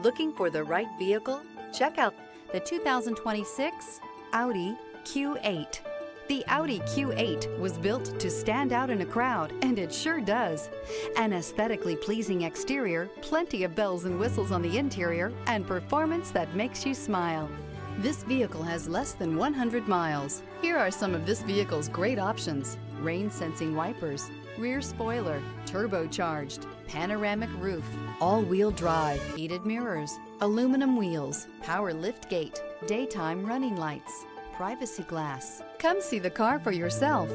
Looking for the right vehicle? Check out the 2026 Audi Q8. The Audi Q8 was built to stand out in a crowd, and it sure does. An aesthetically pleasing exterior, plenty of bells and whistles on the interior, and performance that makes you smile. This vehicle has less than 100 miles. Here are some of this vehicle's great options: rain-sensing wipers, rear spoiler, turbocharged, panoramic roof, all-wheel drive, heated mirrors, aluminum wheels, power liftgate, daytime running lights, privacy glass. Come see the car for yourself.